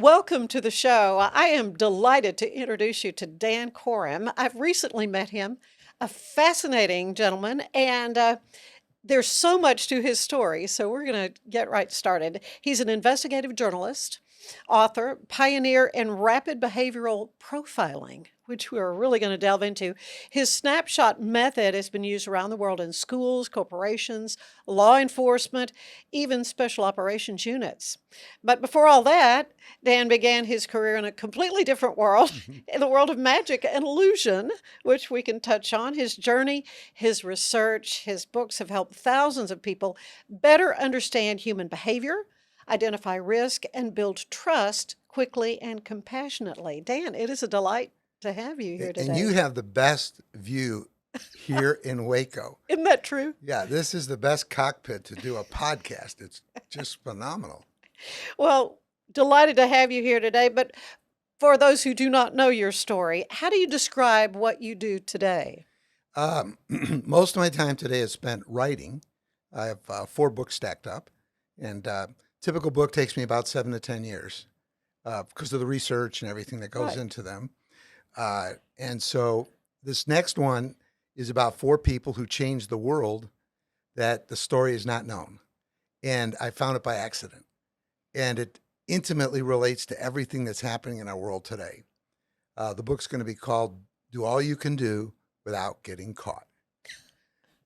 Welcome to the show. I am delighted to introduce you to Dan Korem. I've recently met him, a fascinating gentleman, and there's so much to his story, so we're going to get right started. He's an investigative journalist, author, pioneer in rapid behavioral profiling, which we're really going to delve into. His snapshot method has been used around the world in schools, corporations, law enforcement, even special operations units. But before all that, Dan began his career in a completely different world, in the world of magic and illusion, which we can touch on. His journey, his research, his books have helped thousands of people better understand human behavior, identify risk, and build trust quickly and compassionately. Dan, it is a delight to have you here And you today. have the best view here in Waco. Isn't that true? Yeah, this is the best cockpit to do a podcast. It's just phenomenal. Well, delighted to have you here today. But for those who do not know your story, how do you describe what you do today? Most of my time today is spent writing. I have 4 books stacked up, and typical book takes me about 7 to 10 years because of the research and everything that goes Right. into them. And so this next one is about 4 people who changed the world that the story is not known. And I found it by accident. And it intimately relates to everything that's happening in our world today. The book's going to be called Do All You Can Do Without Getting Caught.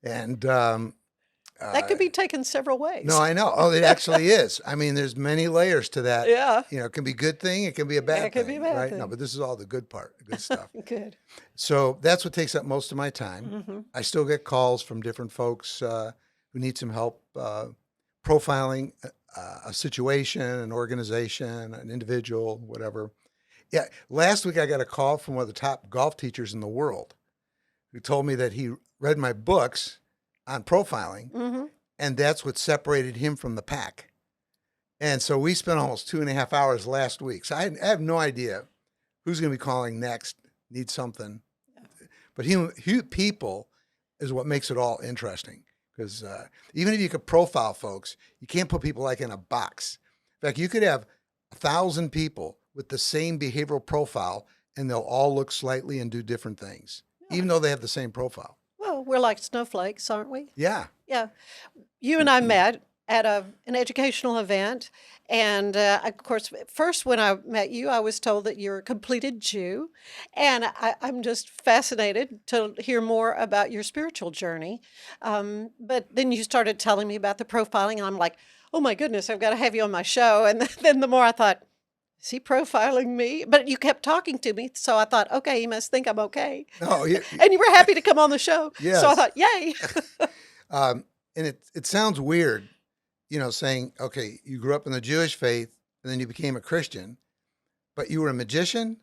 And That could be taken several ways. no, I know. Oh, it actually is. I mean, there's many layers to that. Yeah, You know, it can be a good thing. It can be a bad it could be thing, a bad right? No, thing. but this is all the good part, the good stuff. Good. So that's what takes up most of my time. Hmm. I still get calls from different folks who need some help profiling a situation, an organization, an individual, whatever. Yeah, last week I got a call from one of the top golf teachers in the world who told me that he read my books on profiling, Hmm. and that's what separated him from the pack. And so we spent almost 2.5 hours last week. So I have no idea who's going to be calling next, need something. But people is what makes it all interesting. Because even if you could profile folks, you can't put people like in a box. In fact, you could have 1,000 people with the same behavioral profile, and they'll all look slightly and do different things, even though they have the same profile. Well, we're like snowflakes, aren't we? Yeah. Yeah. You and I met at an educational event. And of course, first when I met you, I was told that you're a completed Jew. And I'm just fascinated to hear more about your spiritual journey. But then you started telling me about the profiling, and I'm like, oh my goodness, I've got to have you on my show. And then the more I thought, is he profiling me? But you kept talking to me. So I thought, okay, he must think I'm okay. No, And you were happy to come on the show. So I yes. thought, yay. And it sounds weird, saying, okay, you grew up in the Jewish faith and then you became a Christian, but you were a magician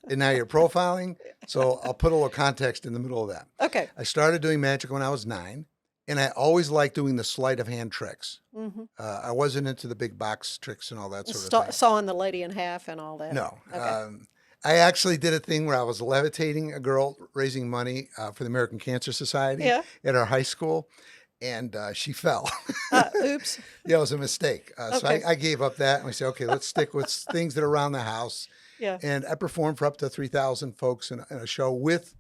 and now you're profiling. So I'll put a little context in the middle of that. Okay. I started doing magic when I was 9, and I always liked doing the sleight of hand tricks. Mm-hmm. I wasn't into the big box tricks and all that sort of thing. Sawing the lady in half and all that. No. Okay. I actually did a thing where I was levitating a girl raising money for the American Cancer Society Yeah. at our high school, and she fell. Oops. Yeah, it was a mistake. So Okay. I gave up that, and we said, okay, let's stick with things that are around the house. Yeah. And I performed for up to 3,000 folks in a show with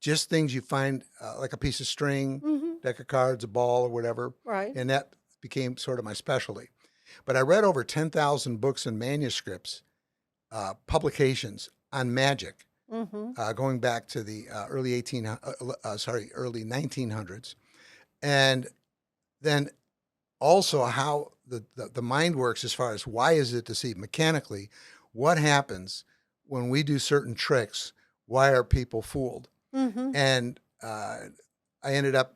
just things you find, like a piece of string, Mm-hmm. deck of cards, a ball, or whatever. Right. And that became sort of my specialty. But I read over 10,000 books and manuscripts, publications on magic, Mm-hmm. going back to the early 1900s. And then also how the mind works as far as why is it deceived mechanically, what happens when we do certain tricks, why are people fooled? Mm-hmm. And I ended up,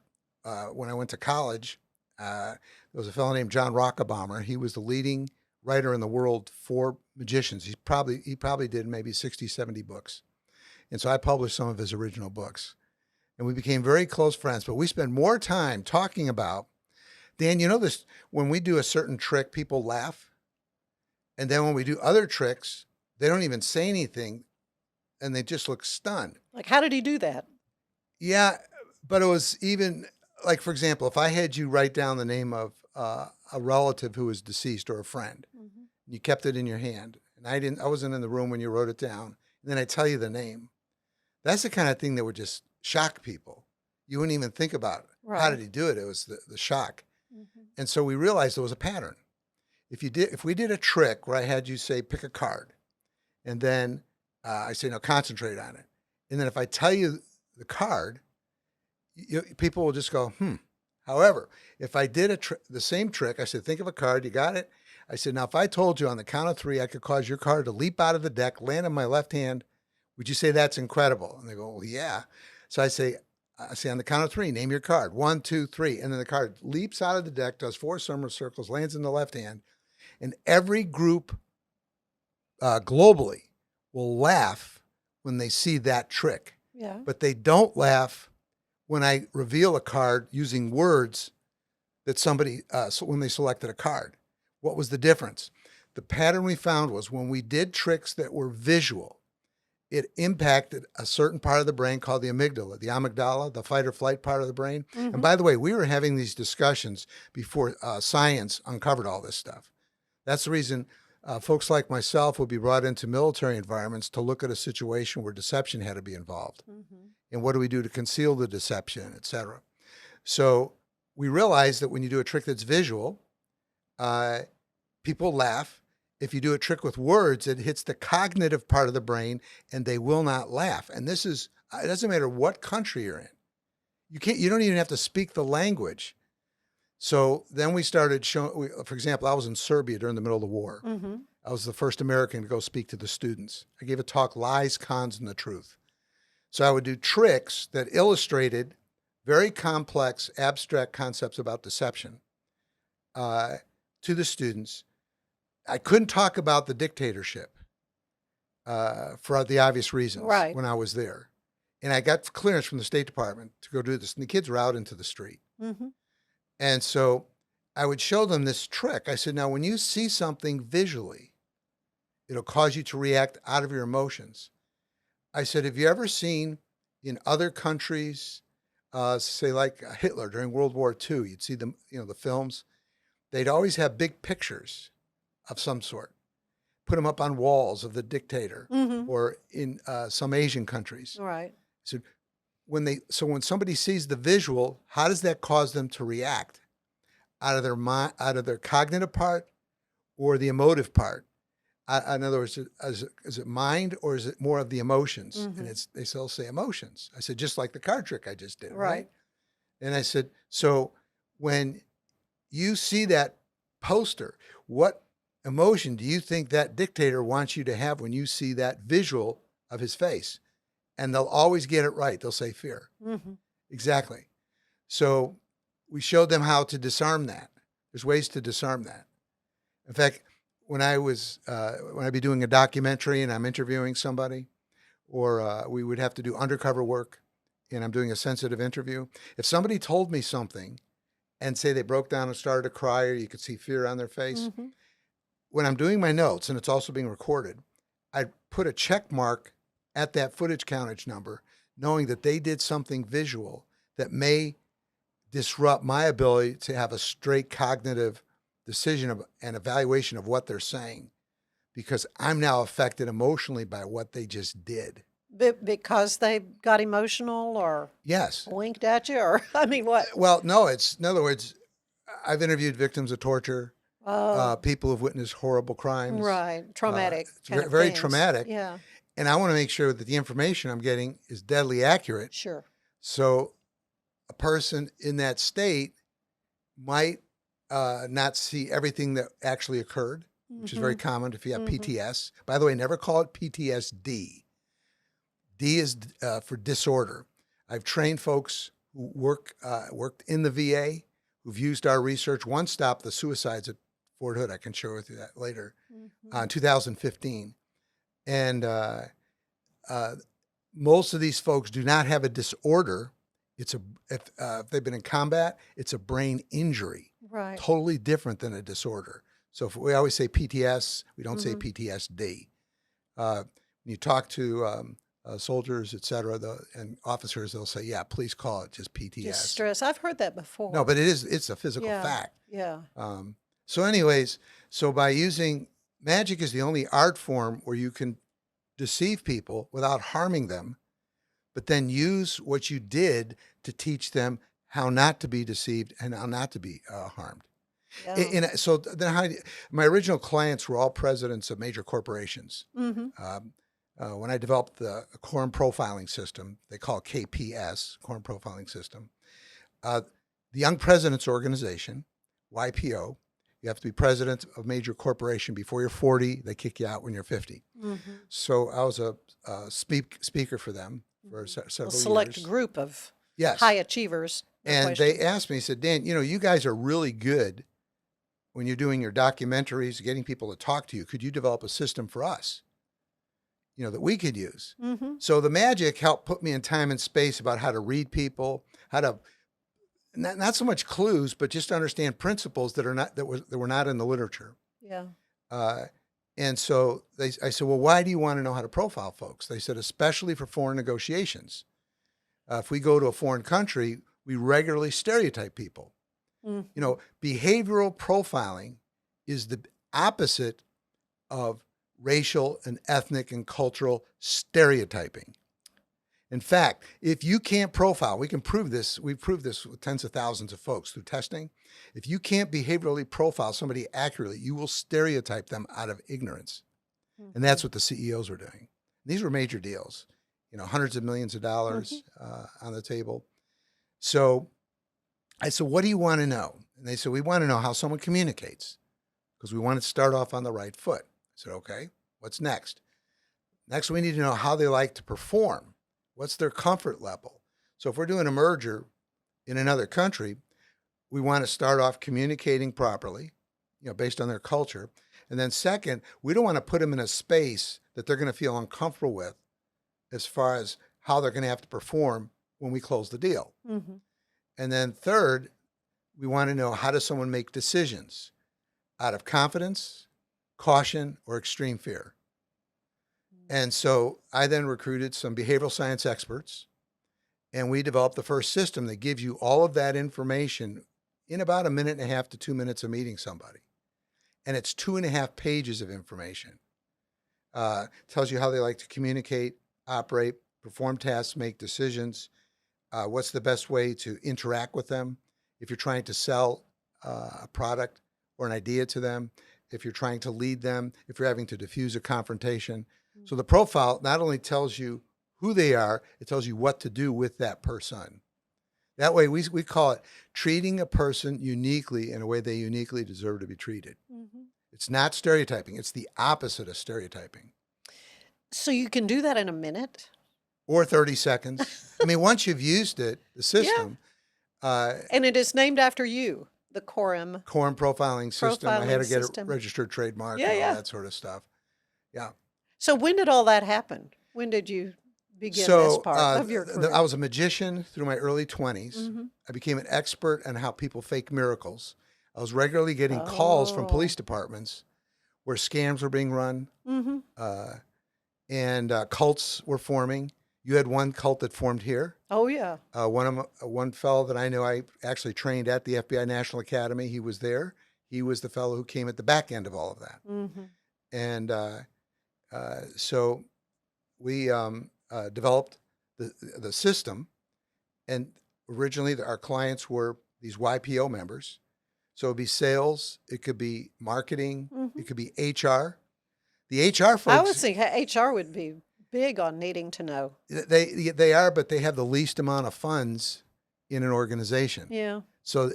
when I went to college, there was a fellow named John Rockabomber. He was the leading writer in the world for magicians. He probably did maybe 60, 70 books. And so I published some of his original books. And we became very close friends, but we spent more time talking about, Dan, you know this, when we do a certain trick, people laugh. And then when we do other tricks, they don't even say anything and they just look stunned. Like, how did he do that? Yeah, but it was even like, for example, if I had you write down the name of a relative who was deceased or a friend, Mm-hmm. you kept it in your hand, and I wasn't in the room when you wrote it down, and then I tell you the name. That's the kind of thing that would just shock people. You wouldn't even think about how did Right. he do it. It was the shock. Mhm. And so we realized there was a pattern. If we did a trick where I had you say, pick a card, and then I say, no, concentrate on it. And then if I tell you the card, people will just go, hmm. However, if I did the same trick, I said, think of a card, you got it? I said, now if I told you on the count of 3, I could cause your card to leap out of the deck, land in my left hand, would you say that's incredible? And they go, well, yeah. So I say on the count of 3, name your card. 1, 2, 3. And then the card leaps out of the deck, does 4 summer circles, lands in the left hand. And every group globally will laugh when they see that trick. Yeah. But they don't laugh when I reveal a card using words that somebody, so when they selected a card. What was the difference? The pattern we found was when we did tricks that were visual, it impacted a certain part of the brain called the amygdala, the fight or flight part of the brain. Mhm. And by the way, we were having these discussions before science uncovered all this stuff. That's the reason folks like myself would be brought into military environments to look at a situation where deception had to be involved. Mhm. And what do we do to conceal the deception, et cetera? So we realized that when you do a trick that's visual, people laugh. If you do a trick with words, it hits the cognitive part of the brain and they will not laugh. And this is, it doesn't matter what country you're in. You don't even have to speak the language. So then we started showing, for example, I was in Serbia during the middle of the war. Mhm. I was the first American to go speak to the students. I gave a talk, Lies, Cons, and the Truth. So I would do tricks that illustrated very complex, abstract concepts about deception to the students. I couldn't talk about the dictatorship for the obvious reasons Right. when I was there. And I got clearance from the State Department to go do this. And the kids were out into the street. Mhm. And so I would show them this trick. I said, now, when you see something visually, it'll cause you to react out of your emotions. I said, have you ever seen in other countries, say like Hitler during World War II, you'd see them, the films, they'd always have big pictures of some sort, put them up on walls of the dictator, Mhm. or in some Asian countries. Right. So when somebody sees the visual, how does that cause them to react? Out of their mind, out of their cognitive part, or the emotive part? In other words, is it mind, or is it more of the emotions? And Mhm. they still say emotions. I said, just like the card trick I just did, right? Right. And I said, so when you see that poster, what emotion do you think that dictator wants you to have when you see that visual of his face? And they'll always get it right. They'll say fear. Mhm. Exactly. So we showed them how to disarm that. There's ways to disarm that. In fact, when I'd be doing a documentary and I'm interviewing somebody, or we would have to do undercover work and I'm doing a sensitive interview, if somebody told me something and say they broke down and started to cry, or you could see fear on their face, Mhm. when I'm doing my notes, and it's also being recorded, I put a check mark at that footage countage number, knowing that they did something visual that may disrupt my ability to have a straight cognitive decision and evaluation of what they're saying, because I'm now affected emotionally by what they just did. Because they got emotional or Yes. winked at you, or I mean, what? Well, no, in other words, I've interviewed victims of torture, Oh, people who've witnessed horrible crimes. right. Traumatic It's kind very, of very things. traumatic. Yeah, And I want to make sure that the information I'm getting is deadly accurate. sure. So a person in that state might not see everything that actually occurred, which is very Mhm. common if you have Mhm. PTS. By the way, never call it PTSD. D is for disorder. I've trained folks who worked in the VA, who've used our research. One stopped the suicides at Fort Hood. I can share with you that later. Mhm. In 2015, and uh, most of these folks do not have a disorder. If they've been in combat, it's a brain injury, Right. totally different than a disorder. So if we always say PTS, we don't say Mhm. PTSD. When you talk to soldiers, et cetera, and officers, they'll say, yeah, please call it just PTS. Just stress. I've heard that before. No, but it's a physical Yeah. fact. Yeah. So anyways, so by using magic is the only art form where you can deceive people without harming them, but then use what you did to teach them how not to be deceived and how not to be harmed. Yeah. So then, my original clients were all presidents of major corporations. Mm-hmm. When I developed the Korem Profiling System, they call it KPS, Korem Profiling System. The Young Presidents Organization, YPO, you have to be president of major corporation before you're 40. They kick you out when you're 50. Mm-hmm. So I was a speaker for them for A several select years. group of Yes. high achievers. No And question. they asked me, said, Dan, you guys are really good when you're doing your documentaries, getting people to talk to you. Could you develop a system for us, that we could use? Mm-hmm. So the magic helped put me in time and space about how to read people, how to not so much clues, but just understand principles that were not in the literature. Yeah. And so I said, well, why do you want to know how to profile folks? They said, especially for foreign negotiations. If we go to a foreign country, we regularly stereotype people. Mm-hmm. Behavioral profiling is the opposite of racial and ethnic and cultural stereotyping. In fact, if you can't profile, we can prove this. We've proved this with tens of thousands of folks through testing. If you can't behaviorally profile somebody accurately, you will stereotype them out of ignorance. Mm-hmm. And that's what the CEOs were doing. These were major deals, hundreds of millions of dollars on the table. So I said, what do you want to know? And they said, we want to know how someone communicates because we want to start off on the right foot. I said, okay, what's next? Next, we need to know how they like to perform. What's their comfort level? So if we're doing a merger in another country, we want to start off communicating properly, based on their culture. And then second, we don't want to put them in a space that they're going to feel uncomfortable with as far as how they're going to have to perform when we close the deal. Mm-hmm. And then third, we want to know, how does someone make decisions out of confidence, caution, or extreme fear? And so I then recruited some behavioral science experts, and we developed the first system that gives you all of that information in about 1.5 to 2 minutes of meeting somebody. And it's 2.5 pages of information. Tells you how they like to communicate, operate, perform tasks, make decisions, what's the best way to interact with them if you're trying to sell a product or an idea to them, if you're trying to lead them, if you're having to diffuse a confrontation. So the profile not only tells you who they are, it tells you what to do with that person. That way, we call it treating a person uniquely in a way they uniquely deserve to be treated. Mm-hmm. It's not stereotyping. It's the opposite of stereotyping. So you can do that in a minute? Or 30 seconds. I mean, once you've used it, the system. Yeah. And it is named after you, the Korem Profiling System. I had to get a registered trademark and all that sort of stuff. Yeah. So when did all that happen? When did you begin this part of your career? I was a magician through my early 20s. Mm-hmm. I became an expert on how people fake miracles. I was regularly getting calls from police departments where scams were being run, and cults were forming. You had one cult that formed here. Oh, yeah. One fellow that I know, I actually trained at the FBI National Academy. He was there. He was the fellow who came at the back end of all of that. Mm-hmm. And so we developed the system. And originally, our clients were these YPO members. So it'd be sales. It could be marketing. Mm-hmm. It could be HR. The HR folks. I would think HR would be big on needing to know. They are, but they have the least amount of funds in an organization. Yeah. So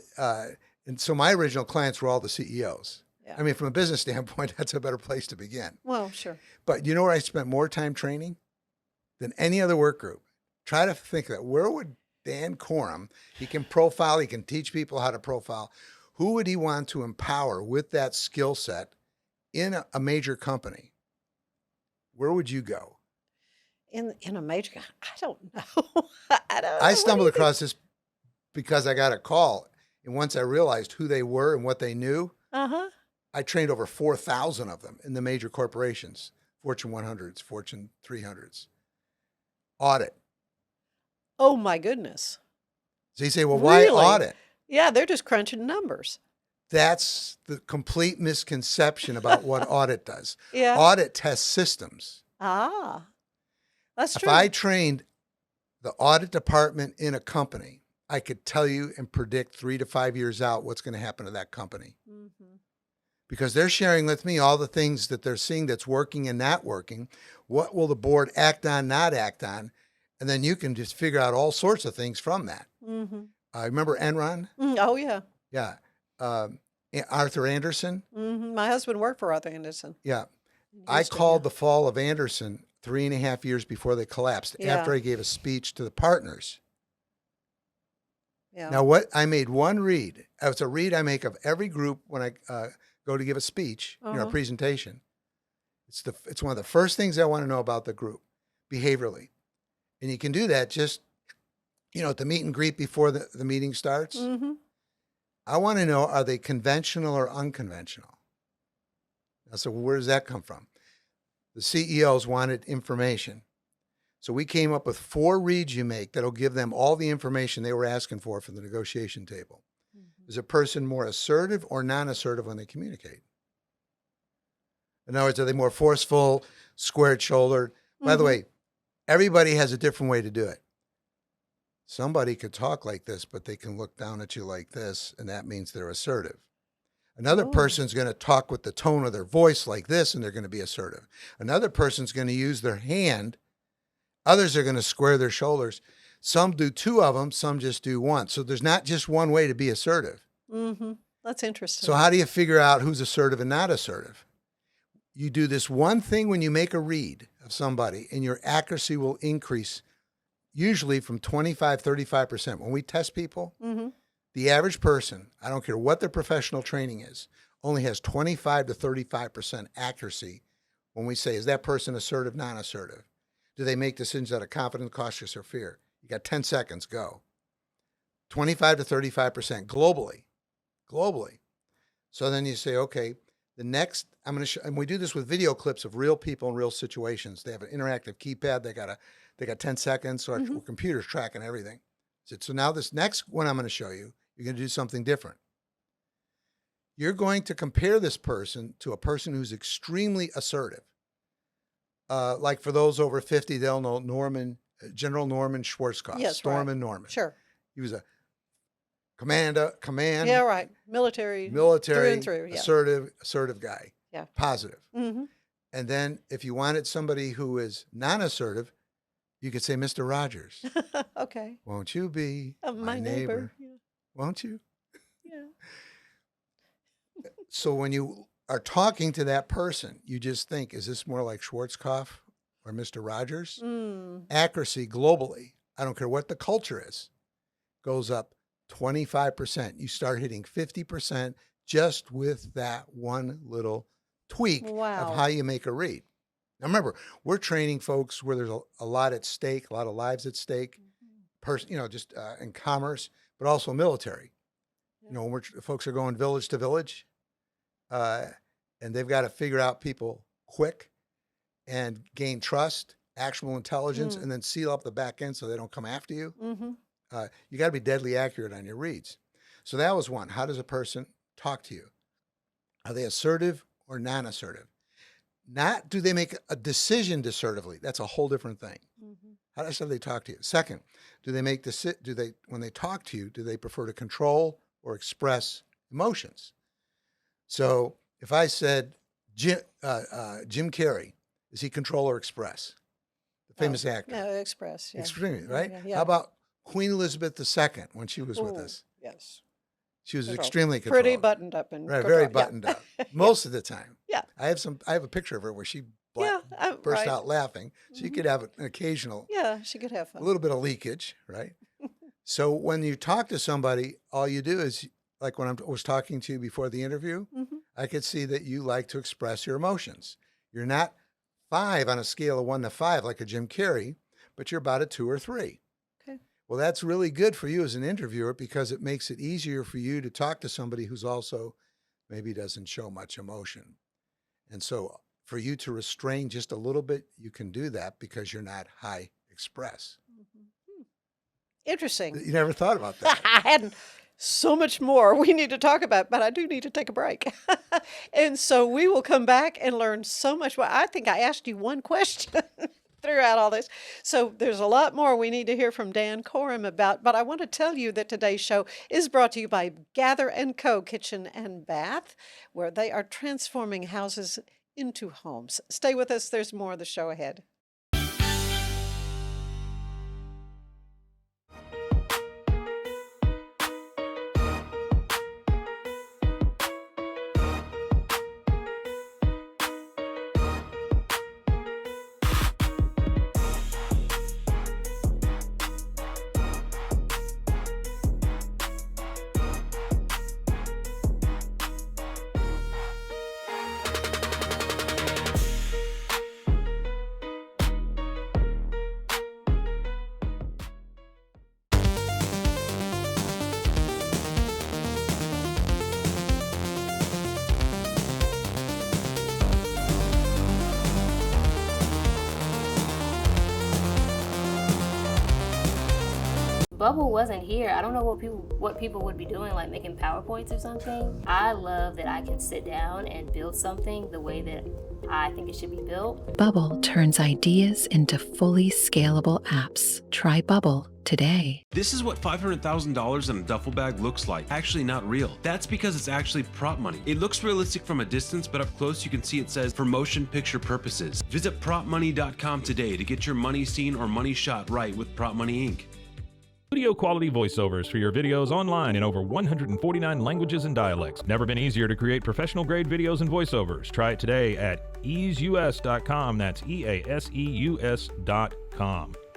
so my original clients were all the CEOs. Yeah. I mean, from a business standpoint, that's a better place to begin. Well, sure. But you know where I spent more time training than any other work group? Try to think of that. Where would Dan Korem, he can profile, he can teach people how to profile. Who would he want to empower with that skill set in a major company? Where would you go? In a major, I don't know. I don't know. I stumbled across this because I got a call, and once I realized who they were and what they knew, I trained over 4,000 of them in the major corporations, Fortune 100s, Fortune 300s. Audit. Oh my goodness. So you say, well, why audit? Yeah, they're just crunching numbers. That's the complete misconception about what audit does. Yeah. Audit tests systems. Ah, that's If true. I trained the audit department in a company, I could tell you and predict 3 to 5 years out what's going to happen to that company. Mm-hmm. Because they're sharing with me all the things that they're seeing that's working and not working. What will the board act on, not act on? And then you can just figure out all sorts of things from that. Mm-hmm. I remember Enron. Oh, yeah. Yeah. Arthur Anderson. Mm-hmm. My husband worked for Arthur Anderson. Yeah. in I Houston, called yeah. the fall of Anderson 3.5 years before they collapsed, after Yeah. I gave a speech to the partners. Yeah. Now, what I made one read. It's a read I make of every group when I go to give a speech, a Uh-huh. presentation. It's one of the first things I want to know about the group, behaviorally. And you can do that just, at the meet and greet before the meeting starts. Mm-hmm. I want to know, are they conventional or unconventional? So where does that come from? The CEOs wanted information. So we came up with 4 reads you make that'll give them all the information they were asking for the negotiation table. Mm-hmm. Is a person more assertive or non-assertive when they communicate? In other words, are they more forceful, squared-shouldered? By the Mhm. way, everybody has a different way to do it. Somebody could talk like this, but they can look down at you like this, and that means they're assertive. Another Oh. person's going to talk with the tone of their voice like this, and they're going to be assertive. Another person's going to use their hand. Others are going to square their shoulders. Some do 2 of them, some just do 1. So there's not just one way to be assertive. Mm-hmm. That's interesting. So how do you figure out who's assertive and not assertive? You do this one thing when you make a read of somebody, and your accuracy will increase usually from 25, 35%. When we test people, Mm-hmm. the average person, I don't care what their professional training is, only has 25 to 35% accuracy when we say, is that person assertive, non-assertive? Do they make decisions out of confidence, cautious, or fear? You got 10 seconds, go. 25 to 35% globally. So then you say, okay, the next, I'm going to show, and we do this with video clips of real people in real situations. They have an interactive keypad. They got 10 seconds. So our Mhm. computer's tracking everything. So now this next one I'm going to show you, you're going to do something different. You're going to compare this person to a person who's extremely assertive. Like for those over 50, they'll know General Norman Schwarzkopf. Yes, Storm right. and Norman. Sure. He was a command, Yeah, right. Military military, through and through. Yeah. assertive guy. Yeah. Positive. Mm-hmm. And then if you wanted somebody who is non-assertive, you could say, Mr. Rogers, Okay. won't you be My neighbor. Won't you? Yeah. So when you are talking to that person, you just think, is this more like Schwarzkopf or Mr. Rogers? Yeah. Mm. Accuracy globally, I don't care what the culture is, goes up 25%. You start hitting 50% just with that one little tweak Wow. of how you make a read. Now remember, we're training folks where there's a lot at stake, a lot of lives at stake, just in commerce, but also military. Yeah. When folks are going village to village, and they've got to figure out people quick and gain trust, actionable intelligence, Mm. and then seal up the back end so they don't come after you. Mm-hmm. You got to be deadly accurate on your reads. So that was one. How does a person talk to you? Are they assertive or non-assertive? Not do they make a decision assertively? That's a whole different thing. Mm-hmm. How does they talk to you? Second, when they talk to you, do they prefer to control or express emotions? So if I said Jim Carrey, is he control or express? The famous actor. Yeah, Express. Yeah. Extremely, right? Yeah, yeah. How about Queen Elizabeth II when she was with Ooh, us? Yes. She was Control. extremely controlled. Pretty buttoned up and Right, very control. buttoned Yeah. up. Most of the time. Yeah. I have a picture of her where she burst right. out laughing. So you Mhm. could have an occasional, Yeah, she could have a fun. little bit of leakage, right? So when you talk to somebody, all you do is, like when I was talking to you before the interview, Mm-hmm. I could see that you like to express your emotions. You're not 5 on a scale of 1 to 5 like a Jim Carrey, but you're about a 2 or 3. Okay. Well, that's really good for you as an interviewer because it makes it easier for you to talk to somebody who's also maybe doesn't show much emotion. And so for you to restrain just a little bit, you can do that because you're not high express. Interesting. You never thought about that. I hadn't so much more we need to talk about, but I do need to take a break. And so we will come back and learn so much more. I think I asked you one question throughout all this. So there's a lot more we need to hear from Dan Korem about, but I want to tell you that today's show is brought to you by Gather & Co. Kitchen and Bath, where they are transforming houses into homes. Stay with us. There's more of the show ahead. Bubble wasn't here. I don't know what people would be doing, like making PowerPoints or something. I love that I can sit down and build something the way that I think it should be built. Bubble turns ideas into fully scalable apps. Try Bubble today. This is what $500,000 in a duffel bag looks like. Actually not real. That's because it's actually prop money. It looks realistic from a distance, but up close you can see it says for motion picture purposes. Visit propmoney.com today to get your money seen or money shot right with Prop Money Inc. Studio quality voiceovers for your videos online in over 149 languages and dialects. Never been easier to create professional grade videos and voiceovers. Try it today at easeus.com. That's EASEUS.com.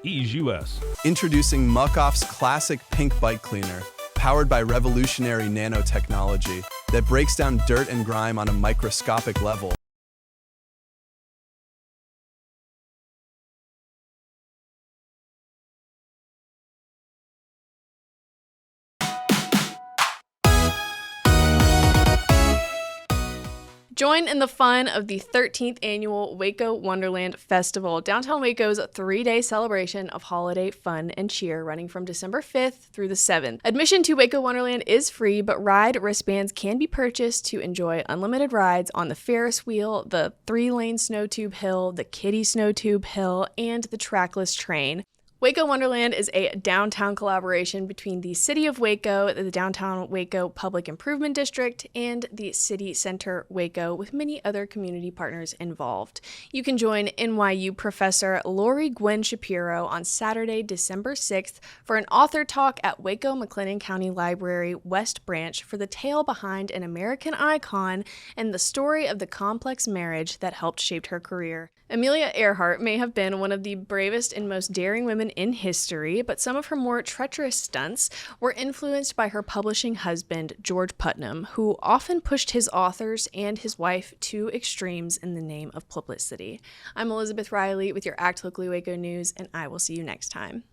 Ease US. Introducing Muck-Off's classic pink bike cleaner, powered by revolutionary nanotechnology that breaks down dirt and grime on a microscopic level. Join in the fun of the 13th annual Waco Wonderland Festival, downtown Waco's 3-day celebration of holiday fun and cheer running from December 5th through the 7th. Admission to Waco Wonderland is free, but ride wristbands can be purchased to enjoy unlimited rides on the Ferris wheel, the 3-lane snow tube hill, the kiddie snow tube hill, and the trackless train. Waco Wonderland is a downtown collaboration between the City of Waco, the Downtown Waco Public Improvement District, and the City Center Waco, with many other community partners involved. You can join NYU professor Lori Gwen Shapiro on Saturday, December 6th for an author talk at Waco McLennan County Library West Branch for the tale behind an American icon and the story of the complex marriage that helped shape her career. Amelia Earhart may have been one of the bravest and most daring women in history, but some of her more treacherous stunts were influenced by her publishing husband, George Putnam, who often pushed his authors and his wife to extremes in the name of publicity. I'm Elizabeth Riley with your Act Locally Waco News, and I will see you next time.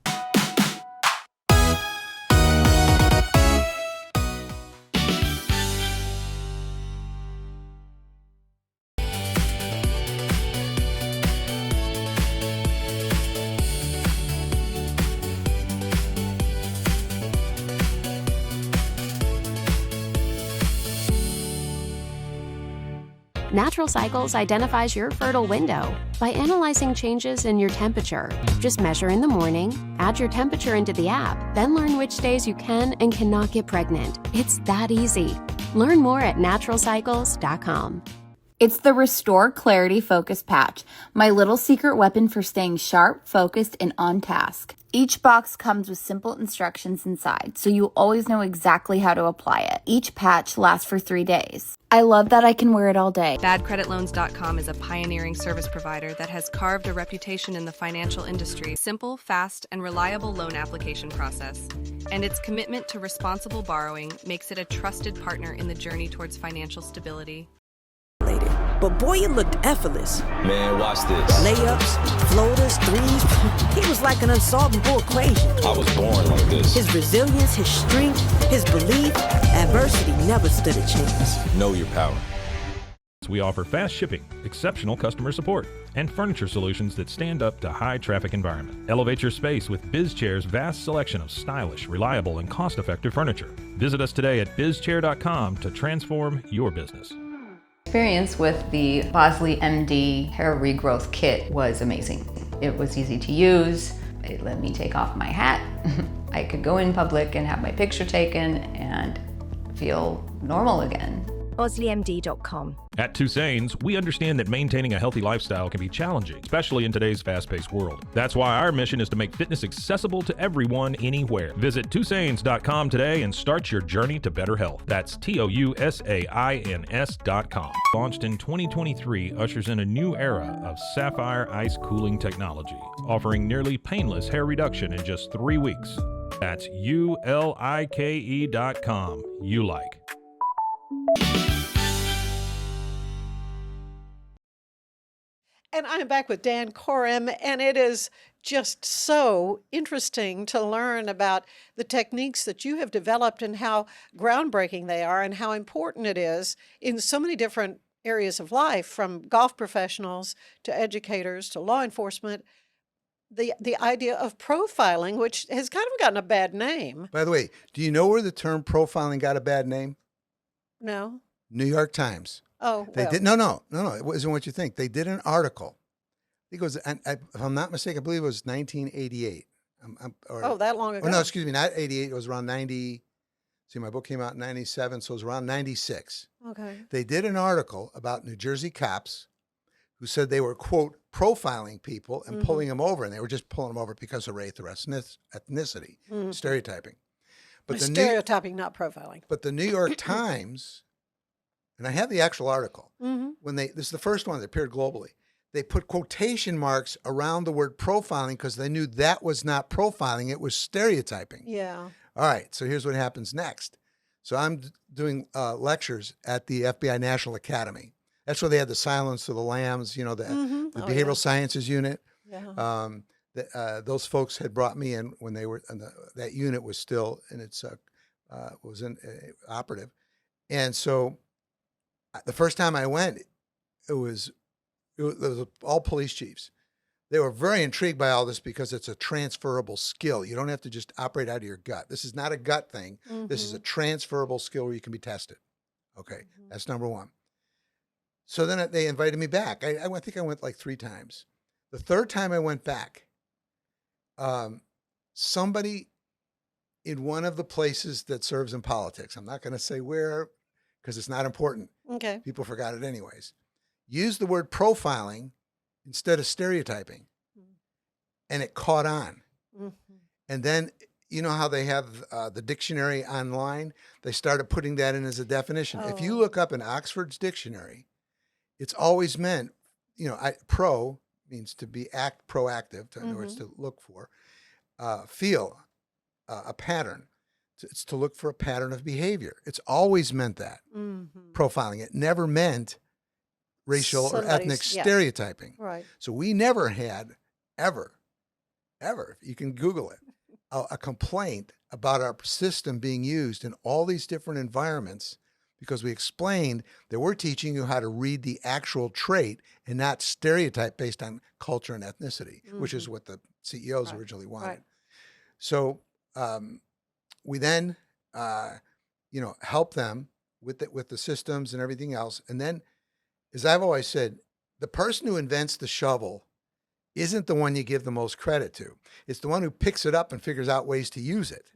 Natural Cycles identifies your fertile window by analyzing changes in your temperature. Just measure in the morning, add your temperature into the app, then learn which days you can and cannot get pregnant. It's that easy. Learn more at naturalcycles.com. It's the Restore Clarity Focus Patch, my little secret weapon for staying sharp, focused, and on task. Each box comes with simple instructions inside, so you always know exactly how to apply it. Each patch lasts for 3 days. I love that I can wear it all day. BadCreditLoans.com is a pioneering service provider that has carved a reputation in the financial industry. Simple, fast, and reliable loan application process. And its commitment to responsible borrowing makes it a trusted partner in the journey towards financial stability. But boy, it looked effortless. Man, watch this. Layups, floaters, threes. He was like an unsolvable equation. I was born like this. His resilience, his strength, his belief, adversity never stood a chance. Know your power. We offer fast shipping, exceptional customer support, and furniture solutions that stand up to high traffic environment. Elevate your space with BizChair's vast selection of stylish, reliable, and cost-effective furniture. Visit us today at bizchair.com to transform your business. Experience with the Bosley MD hair regrowth kit was amazing. It was easy to use. It let me take off my hat. I could go in public and have my picture taken and feel normal again. BosleyMD.com. At Tusains, we understand that maintaining a healthy lifestyle can be challenging, especially in today's fast-paced world. That's why our mission is to make fitness accessible to everyone, anywhere. Visit Tusains.com today and start your journey to better health. That's TOUSAINS.com. Launched in 2023, ushers in a new era of sapphire ice cooling technology, offering nearly painless hair reduction in just 3 weeks. That's ULIKE.com. You like. And I'm back with Dan Korem, and it is just so interesting to learn about the techniques that you have developed and how groundbreaking they are and how important it is in so many different areas of life, from golf professionals to educators to law enforcement. The idea of profiling, which has kind of gotten a bad name. By the way, do you know where the term profiling got a bad name? No. New York Times. Oh, They well. did no. It wasn't what you think. They did an article. I think it was, if I'm not mistaken, I believe it was 1988. Oh, that long ago? Oh, no, excuse me, not 88. It was around 90. See, my book came out in 97, so it was around 96. Okay. They did an article about New Jersey cops who said they were, quote, profiling people and pulling them over, and they were just pulling them over because of race or ethnicity, stereotyping. But Stereotyping, not profiling. But the New York Times, and I have the actual article, when this is the first one that appeared globally, they put quotation marks around the word profiling because they knew that was not profiling, it was stereotyping. Yeah. All right, so here's what happens next. So I'm doing lectures at the FBI National Academy. That's where they had the Silence of the Lambs, the Behavioral Sciences unit. Yeah. Those folks had brought me in when they were, that unit was still in its, operative. And so the first time I went, it was all police chiefs. They were very intrigued by all this because it's a transferable skill. You don't have to just operate out of your gut. This is not a gut thing. This is a transferable skill where you can be tested. Okay, that's number one. So then they invited me back. I think I went like 3 times. The third time I went back, somebody in one of the places that serves in politics, I'm not going to say where because it's not important. Okay. People forgot it anyways. Use the word profiling instead of stereotyping. And it caught on. And then, you know how they have the dictionary online? They started putting that in as a definition. If you look up in Oxford's dictionary, it's always meant, pro means to be proactive, in other words, to look for, feel, a pattern. It's to look for a pattern of behavior. It's always meant that. Profiling. It never meant racial or ethnic stereotyping. Right. So we never had ever, you can Google it, a complaint about our system being used in all these different environments because we explained that we're teaching you how to read the actual trait and not stereotype based on culture and ethnicity, which is what the CEOs originally wanted. Right. So we then, help them with the systems and everything else. And then, as I've always said, the person who invents the shovel isn't the one you give the most credit to. It's the one who picks it up and figures out ways to use it.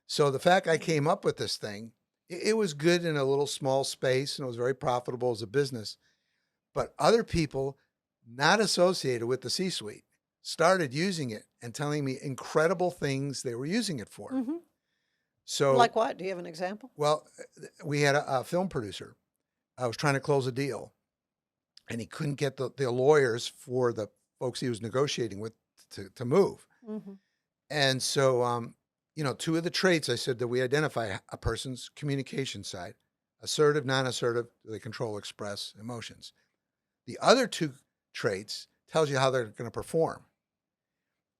So the fact I came up with this thing, it was good in a little small space and it was very profitable as a business. But other people not associated with the C-suite started using it and telling me incredible things they were using it for. So, like what? Do you have an example? Well, we had a film producer. I was trying to close a deal, and he couldn't get the lawyers for the folks he was negotiating with to move. And so, 2 of the traits I said that we identify a person's communication side, assertive, non-assertive, do they control, express emotions. The other 2 traits tells you how they're going to perform.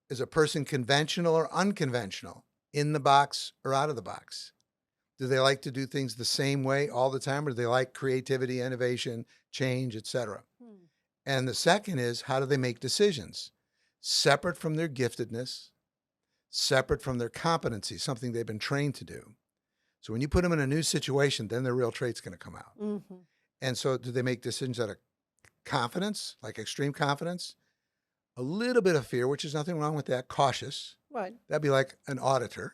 Is a person conventional or unconventional, in the box or out of the box? Do they like to do things the same way all the time, or do they like creativity, innovation, change, etc.? And the second is, how do they make decisions? Separate from their giftedness, separate from their competency, something they've been trained to do. So when you put them in a new situation, then their real trait's going to come out. Mm-hmm. And so do they make decisions out of confidence, like extreme confidence? A little bit of fear, which is nothing wrong with that, cautious. Right. That'd be like an auditor,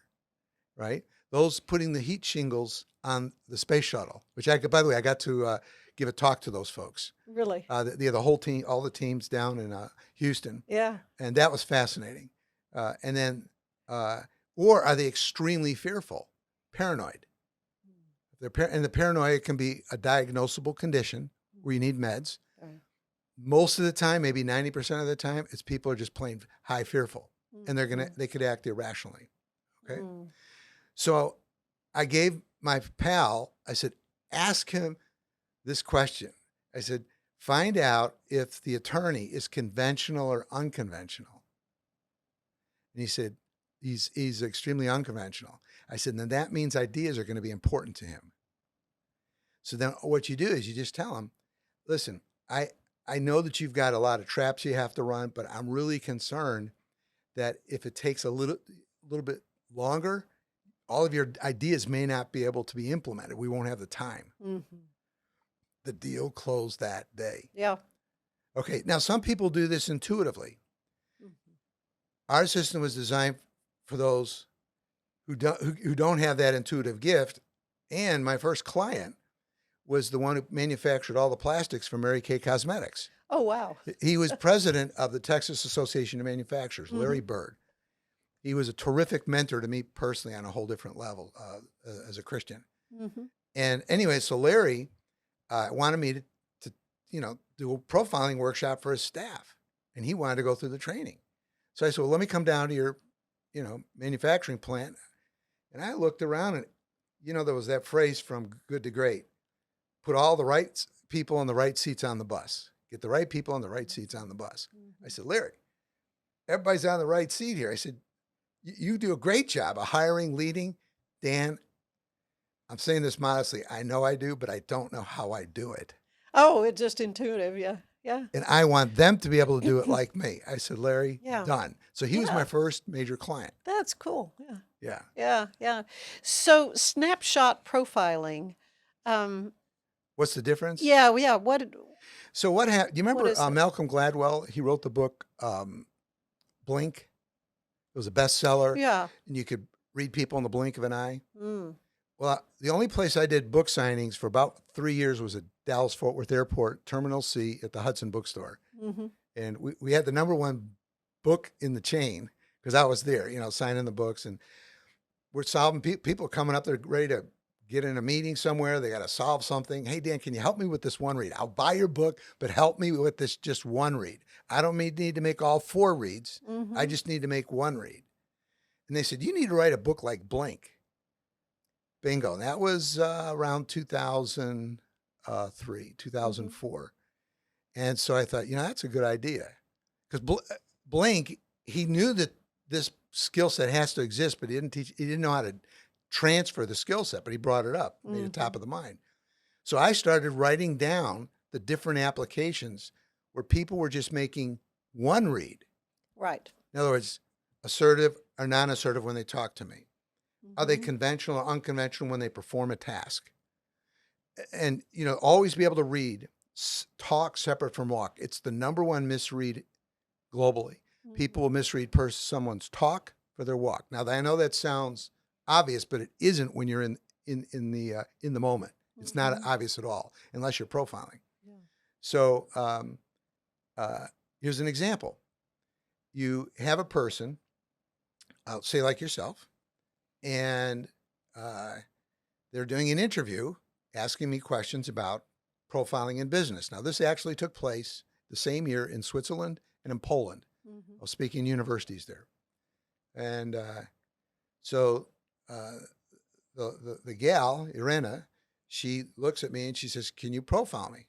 right? Those putting the heat shingles on the space shuttle, which by the way, I got to give a talk to those folks. Really? The whole team, all the teams down in Houston. Yeah. And that was fascinating. And then, or are they extremely fearful, paranoid? And the paranoia can be a diagnosable condition where you need meds. Right. Most of the time, maybe 90% of the time, it's people are just plain high fearful, and they could act irrationally. Okay. So I gave my pal, I said, ask him this question. I said, find out if the attorney is conventional or unconventional. And he said, he's extremely unconventional. I said, then that means ideas are going to be important to him. So then what you do is you just tell him, listen, I know that you've got a lot of traps you have to run, but I'm really concerned that if it takes a little bit longer, all of your ideas may not be able to be implemented. We won't have the time. Mm-hmm. The deal closed that day. Yeah. Okay. Now, some people do this intuitively. Mm-hmm. Our system was designed for those who don't have that intuitive gift. And my first client was the one who manufactured all the plastics for Mary Kay Cosmetics. Oh, wow. He was president of the Texas Association of Manufacturers, Larry Bird. He was a terrific mentor to me personally on a whole different level as a Christian. Mm-hmm. And anyway, so Larry wanted me to do a profiling workshop for his staff, and he wanted to go through the training. So I said, well, let me come down to your, manufacturing plant. And I looked around, and there was that phrase from Good to Great: put all the right people on the right seats on the bus. Get the right people on the right seats on the bus. Mm-hmm. I said, Larry, everybody's on the right seat here. I said, you do a great job of hiring, leading. Dan, I'm saying this modestly. I know I do, but I don't know how I do it. Oh, it's just intuitive. Yeah. Yeah. And I want them to be able to do it like me. I said, Larry, yeah. Done. So he was my first major client. That's cool. Yeah. Yeah. Yeah. Yeah. So snapshot profiling. What's the difference? Yeah. Yeah. So what happened? Do you remember Malcolm Gladwell? He wrote the book Blink. It was a bestseller. Yeah. And you could read people in the blink of an eye. Mm. Well, the only place I did book signings for about 3 years was at Dallas-Fort Worth Airport, Terminal C at the Hudson Bookstore. Mm-hmm. And we had the number one book in the chain because I was there, signing the books. And we're solving people coming up there ready to get in a meeting somewhere. They got to solve something. Hey, Dan, can you help me with this one read? I'll buy your book, but help me with this just one read. I don't need to make all 4 reads. Mm-hmm. I just need to make one read. And they said, you need to write a book like Blink. Bingo. And that was around 2003, 2004. Mm-hmm. And so I thought, that's a good idea. Because Blink, he knew that this skill set has to exist, but he didn't know how to transfer the skill set, but he brought it up, made it top of the mind. So I started writing down the different applications where people were just making one read. Right. In other words, assertive or non-assertive when they talk to me. Are they conventional or unconventional when they perform a task? And, always be able to read, talk separate from walk. It's the number one misread globally. Mm-hmm. People will misread someone's talk for their walk. Now, I know that sounds obvious, but it isn't when you're in the moment. It's not obvious at all unless you're profiling. Yeah. So here's an example. You have a person, say like yourself, and they're doing an interview asking me questions about profiling in business. Now, this actually took place the same year in Switzerland and in Poland. Mm-hmm. I was speaking in universities there. And so the gal, Irena, she looks at me and she says, can you profile me?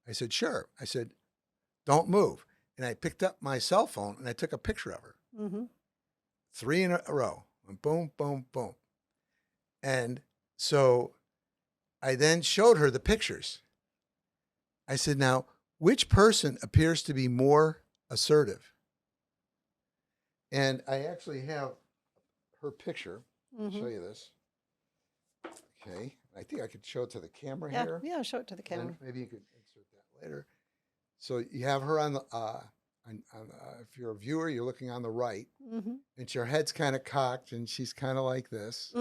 I said, sure. I said, don't move. And I picked up my cell phone and I took a picture of her. Mm-hmm. 3 in a row. And boom, boom, boom. And So I then showed her the pictures. I said, now, which person appears to be more assertive? And I actually have her picture. I'll show you this. Okay. I think I could show it to the camera Yeah, here. yeah, show it to the camera. And maybe you could insert that later. So you have her on the, if you're a viewer, you're looking on the right, and your head's kind of cocked, and she's kind of like this.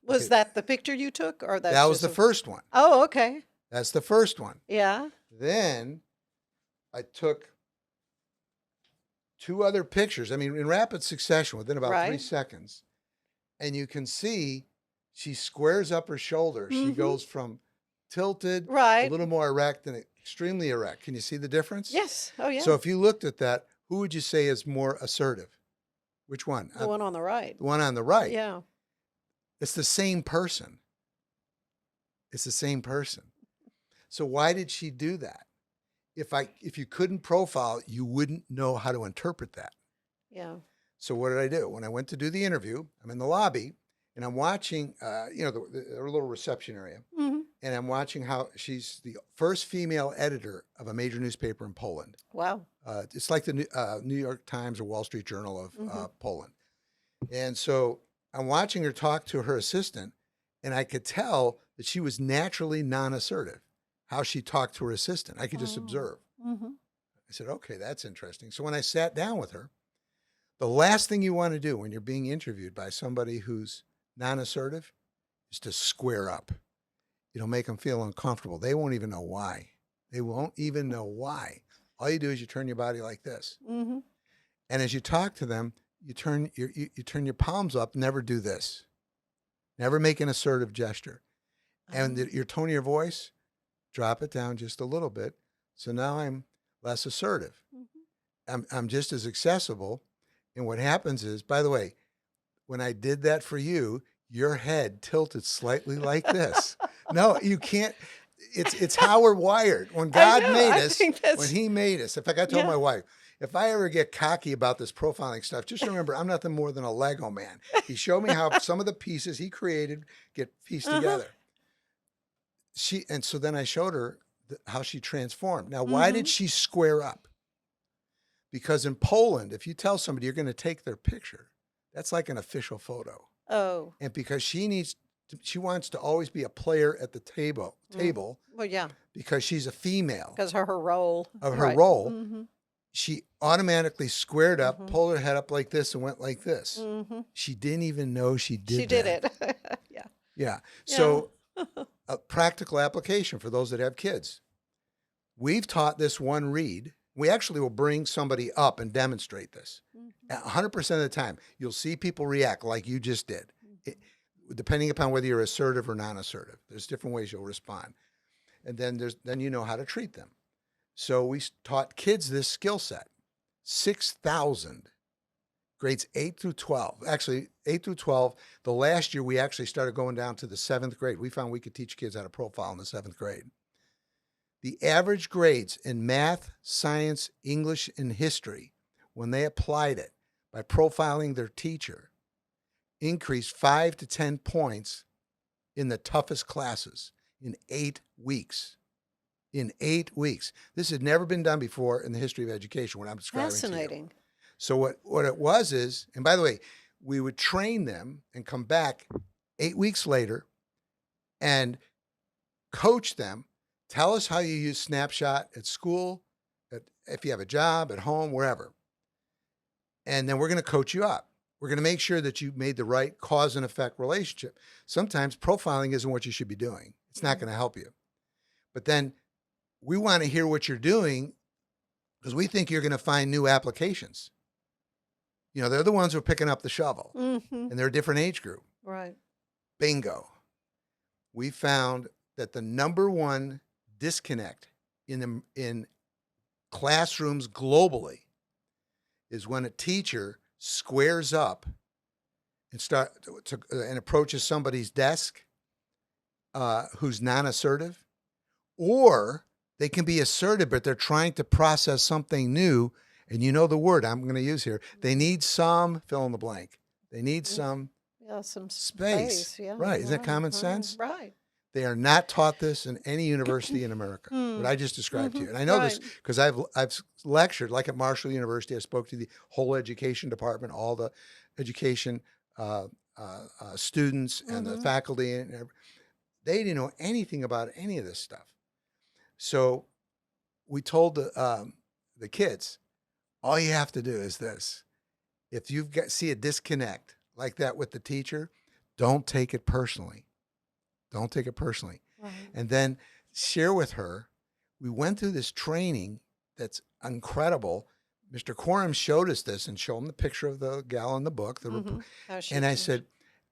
Was that the picture you took, or that was the first one? Oh, okay. That's the first one. Yeah. Then I took 2 other pictures. I mean, in rapid succession, within about 3 seconds, and you can see she squares up her shoulders. She goes from tilted, a little more erect, and extremely erect. Can you see the difference? Yes. Oh, yeah. So if you looked at that, who would you say is more assertive? Which one? The one on the right. The one on the right. Yeah. It's the same person. It's the same person. So why did she do that? If you couldn't profile, you wouldn't know how to interpret that. Yeah. So what did I do? When I went to do the interview, I'm in the lobby and I'm watching, the little reception area. And I'm watching how she's the first female editor of a major newspaper in Poland. Wow. It's like the New York Times or Wall Street Journal of Poland. And so I'm watching her talk to her assistant, and I could tell that she was naturally non-assertive, how she talked to her assistant. I could just observe. I said, okay, that's interesting. So when I sat down with her, the last thing you want to do when you're being interviewed by somebody who's non-assertive is to square up. It'll make them feel uncomfortable. They won't even know why. They won't even know why. All you do is you turn your body like this. And as you talk to them, you turn your palms up. Never do this. Never make an assertive gesture. And your tone of your voice, drop it down just a little bit. So now I'm less assertive. I'm just as accessible. And what happens is, by the way, when I did that for you, your head tilted slightly like this. No, you can't. It's how we're wired. When God made us, when He made us. In fact, I told my wife, if I ever get cocky about this profiling stuff, just remember I'm nothing more than a Lego man. He showed me how some of the pieces He created get pieced together. And so then I showed her how she transformed. Now, why did she square up? Because in Poland, if you tell somebody you're going to take their picture, that's like an official photo. Oh. And because she wants to always be a player at the table. Well, yeah. Because she's a female. Because of her role. Of her role, she automatically squared up, pulled her head up like this, and went like this. She didn't even know she did that. She did it. Yeah. Yeah. So a practical application for those that have kids. We've taught this one read. We actually will bring somebody up and demonstrate this. 100% of the time, you'll see people react like you just did, depending upon whether you're assertive or non-assertive. There's different ways you'll respond. And then you know how to treat them. So we taught kids this skill set, 6,000, grades 8 through 12. Actually, 8 through 12, the last year we actually started going down to the 7th grade. We found we could teach kids how to profile in the 7th grade. The average grades in math, science, English, and history, when they applied it by profiling their teacher, increased 5 to 10 points in the toughest classes in 8 weeks. In 8 weeks. This had never been done before in the history of education, what I'm describing to you. Fascinating. So what it was is, and by the way, we would train them and come back 8 weeks later and coach them. Tell us how you use Snapshot at school, if you have a job, at home, wherever. And then we're going to coach you up. We're going to make sure that you made the right cause and effect relationship. Sometimes profiling isn't what you should be doing. It's not going to help you. But then we want to hear what you're doing because we think you're going to find new applications. You know, they're the ones who are picking up the shovel, and they're a different age group. Right. Bingo. We found that the number one disconnect in classrooms globally is when a teacher squares up and approaches somebody's desk who's non-assertive, or they can be assertive, but they're trying to process something new. And you know the word I'm going to use here. They need some fill in the blank. They need some Yeah, some Space. space. Yeah. Right. Isn't that common Right. sense? Right. They are not taught this in any university in America, what I just described to you. And I know this Right. because I've lectured, like at Marshall University. I spoke to the whole education department, all the education students and the faculty. And they didn't know anything about any of this stuff. So we told the kids, all you have to do is this. If you see a disconnect like that with the teacher, don't take it personally. Don't take it personally. Right. And then share with her. We went through this training that's incredible. Mr. Korem showed us this and showed him the picture of the gal in the book. And I said,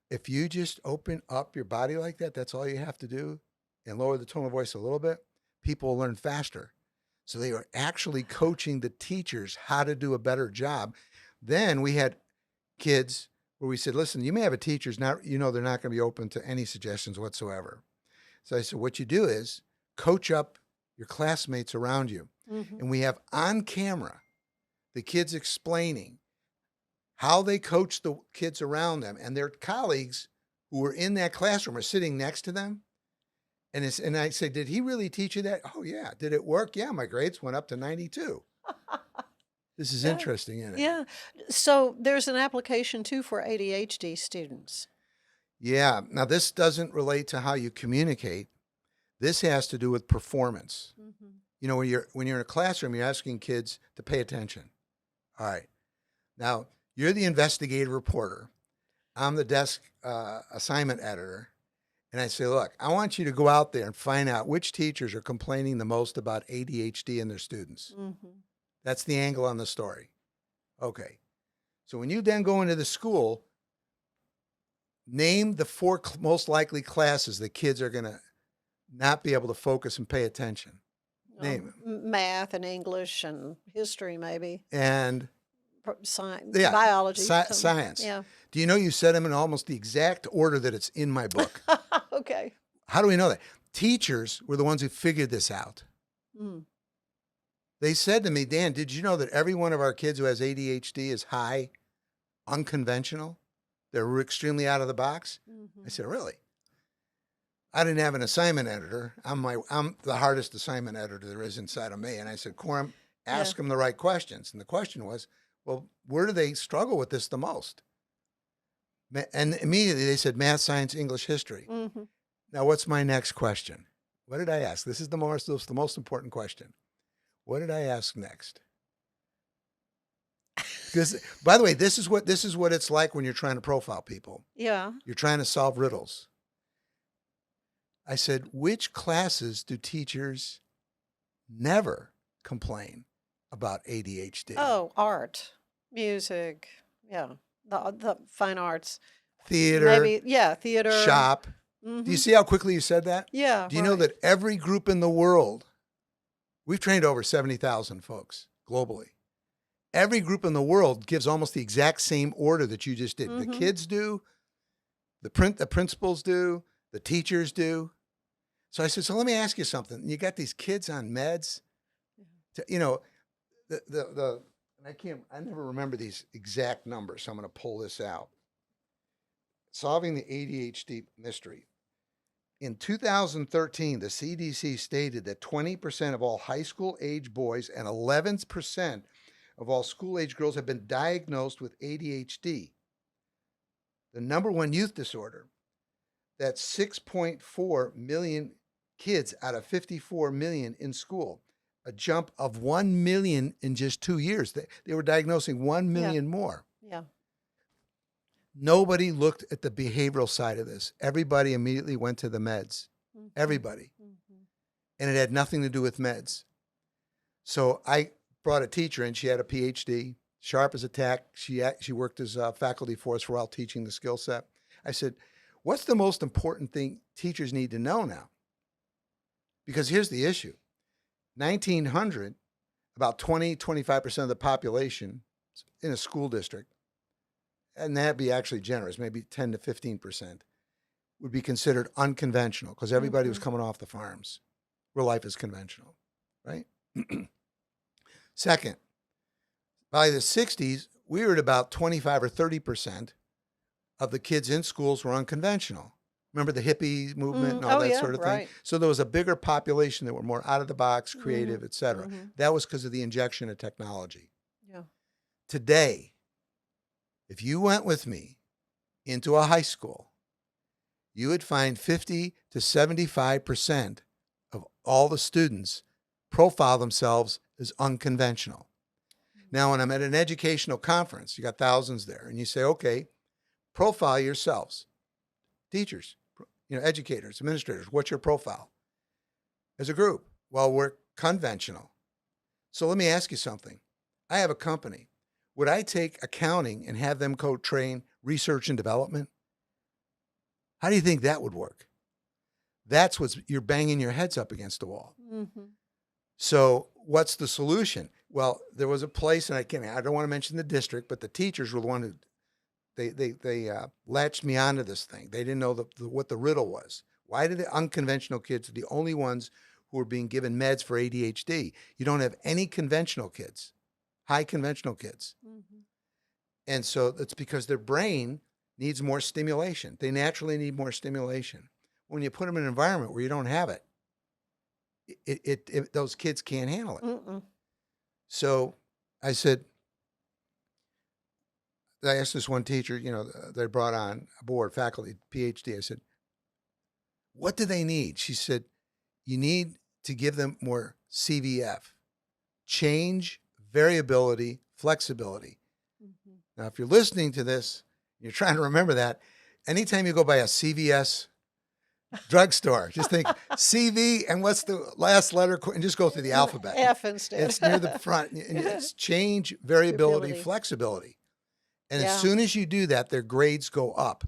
if you just open up your body like that, that's all you have to do, and lower the tone of voice a little bit, people will learn faster. So they were actually coaching the teachers how to do a better job. Then we had kids where we said, listen, you may have a teacher's not, they're not going to be open to any suggestions whatsoever. So I said, what you do is coach up your classmates around you. And we have on camera the kids explaining how they coach the kids around them, and their colleagues who were in that classroom are sitting next to them. And I say, did he really teach you that? Oh, yeah. Did it work? Yeah, my grades went up to 92. This is interesting, isn't it? Yeah. So there's an application too for ADHD students. Yeah. Now, this doesn't relate to how you communicate. This has to do with performance. When you're in a classroom, you're asking kids to pay attention. All right. Now, you're the investigative reporter. I'm the desk assignment editor. And I say, look, I want you to go out there and find out which teachers are complaining the most about ADHD in their students. That's the angle on the story. Okay. So when you then go into the school, name the 4 most likely classes that kids are going to not be able to focus and pay attention. Name them. Math and English and history, maybe. And science, yeah, biology. Science. Yeah. Do you know you said them in almost the exact order that it's in my book? Okay. How do we know that? Teachers were the ones who figured this out. They said to me, Dan, did you know that every one of our kids who has ADHD is high, unconventional? They're extremely out of the box. I said, really? I didn't have an assignment editor. I'm the hardest assignment editor there is inside of me. And I said, Korem, ask them the right questions. And the question was, well, where do they struggle with this the most? And immediately they said math, science, English, history. Now, what's my next question? What did I ask? This is the most important question. What did I ask next? Because, by the way, this is what it's like when you're trying to profile people. Yeah. You're trying to solve riddles. I said, which classes do teachers never complain about ADHD? Oh, art, music, yeah, the fine arts, theater, maybe, yeah, theater, shop. Do you see how quickly you said that? Yeah. Do you know that every group in the world, we've trained over 70,000 folks globally. Every group in the world gives almost the exact same order that you just did. The kids do, the principals do, the teachers do. So I said, so let me ask you something. You got these kids on meds, I never remember these exact numbers, so I'm going to pull this out. Solving the ADHD mystery. In 2013, the CDC stated that 20% of all high school age boys and 11% of all school age girls have been diagnosed with ADHD. The number one youth disorder. That's 6.4 million kids out of 54 million in school. A jump of 1 million in just 2 years. They were diagnosing 1 million more. Yeah. Nobody looked at the behavioral side of this. Everybody immediately went to the meds. Everybody. And it had nothing to do with meds. So I brought a teacher in. She had a PhD, sharp as a tack. She worked as faculty for us while teaching the skill set. I said, what's the most important thing teachers need to know now? Because here's the issue. 1900, about 25% of the population in a school district, and that'd be actually generous, maybe 10 to 15%, would be considered unconventional because everybody was coming off the farms where life is conventional, right? Second, by the 60s, we were at about 25 or 30% of the kids in schools were unconventional. Remember the hippie movement and all Oh, that yeah, sort of right. thing? So there was a bigger population that were more out of the box, creative, et cetera. That was because of the injection of technology. Yeah. Today, if you went with me into a high school, you would find 50 to 75% of all the students profile themselves as unconventional. Now, when I'm at an educational conference, you got thousands there, and you say, okay, profile yourselves. Teachers, educators, administrators, what's your profile? As a group, well, we're conventional. So let me ask you something. I have a company. Would I take accounting and have them co-train research and development? How do you think that would work? That's what you're banging your heads up against the wall. So what's the solution? Well, there was a place, and I don't want to mention the district, but the teachers were the one who they latched me onto this thing. They didn't know what the riddle was. Why did the unconventional kids are the only ones who are being given meds for ADHD? You don't have any conventional kids, high conventional kids. And so it's because their brain needs more stimulation. They naturally need more stimulation. When you put them in an environment where you don't have it, those kids can't handle it. So I said, I asked this one teacher, they brought on board faculty, PhD. I said, what do they need? She said, you need to give them more CVF, change, variability, flexibility. Now, if you're listening to this, you're trying to remember that, anytime you go by a CVS drugstore, just think CV and what's the last letter, and just go through the alphabet. F instead. It's near the front. And it's change, variability, flexibility. And as soon as you do that, their grades go up.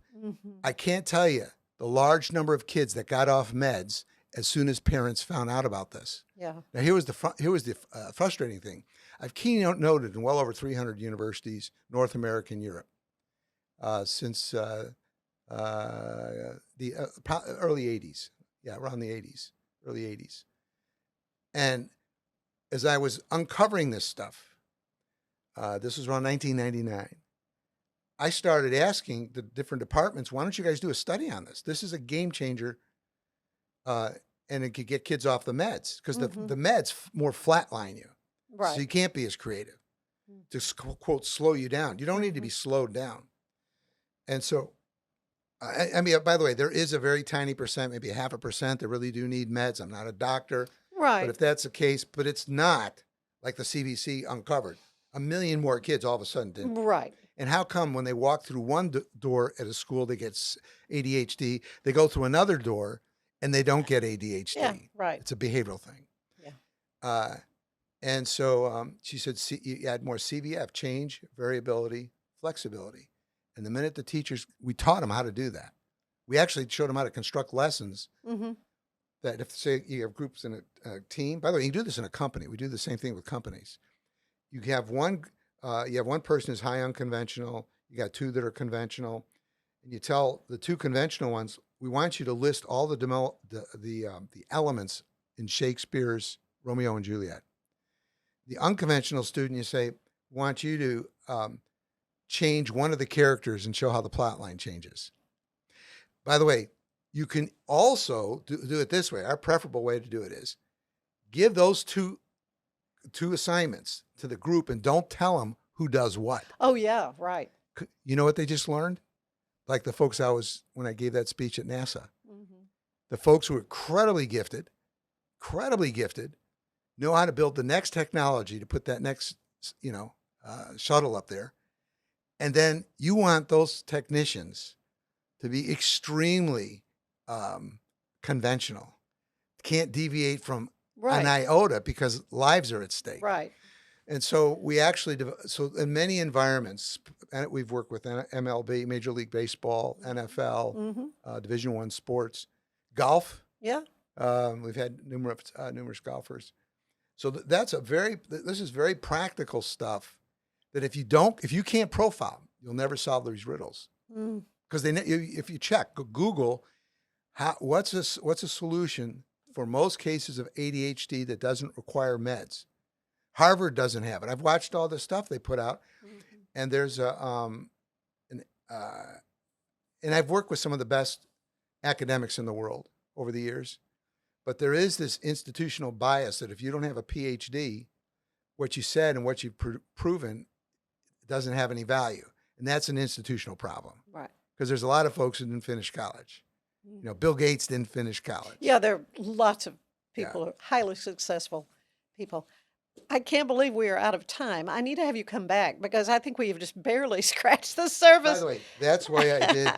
I can't tell you the large number of kids that got off meds as soon as parents found out about this. Yeah. Now, here was the frustrating thing. I've keynote noted in well over 300 universities, North America and Europe, since the early 80s. Yeah, around the 80s, early 80s. And as I was uncovering this stuff, this was around 1999, I started asking the different departments, why don't you guys do a study on this? This is a game changer, and it could get kids off the meds, because the meds more flatline you. Right. So you can't be as creative. Just, quote, slow you down. You don't need to be slowed down. And so, I mean, by the way, there is a very tiny percent, maybe 0.5%, that really do need meds. I'm not a doctor. Right. But if that's the case, but it's not like the CDC uncovered. 1 million more kids all of a sudden didn't. Right. And how come when they walk through one door at a school, they get ADHD, they go through another door and they don't get ADHD? Yeah, right. It's a behavioral thing. Yeah. And so she said, you add more CVF, change, variability, flexibility. And the minute the teachers, we taught them how to do that. We actually showed them how to construct lessons that if, say, you have groups in a team, by the way, you do this in a company. We do the same thing with companies. You have one person who's high unconventional. You got two that are conventional. And you tell the two conventional ones, we want you to list all the elements in Shakespeare's Romeo and Juliet. The unconventional student, you say, want you to change one of the characters and show how the plot line changes. By the way, you can also do it this way. Our preferable way to do it is give those two assignments to the group and don't tell them who does what. Oh, yeah, right. You know what they just learned? Like the folks when I gave that speech at NASA. The folks who are incredibly gifted, know how to build the next technology to put that next, shuttle up there. And then you want those technicians to be extremely conventional. Can't deviate from an iota because lives are at stake. Right. And so we actually, so in many environments, and we've worked with MLB, Major League Baseball, NFL, Division I sports, golf. Yeah. We've had numerous golfers. So this is very practical stuff that if you can't profile, you'll never solve these riddles. Because if you check, Google, what's a solution for most cases of ADHD that doesn't require meds? Harvard doesn't have it. I've watched all the stuff they put out, and there's and I've worked with some of the best academics in the world over the years, but there is this institutional bias that if you don't have a PhD, what you said and what you've proven doesn't have any value. And that's an institutional problem. Right. Because there's a lot of folks who didn't finish college. You know, Bill Gates didn't finish college. Yeah, there are lots of people, highly successful people. I can't believe we are out of time. I need to have you come back because I think we have just barely scratched the surface. By the way, that's why I did.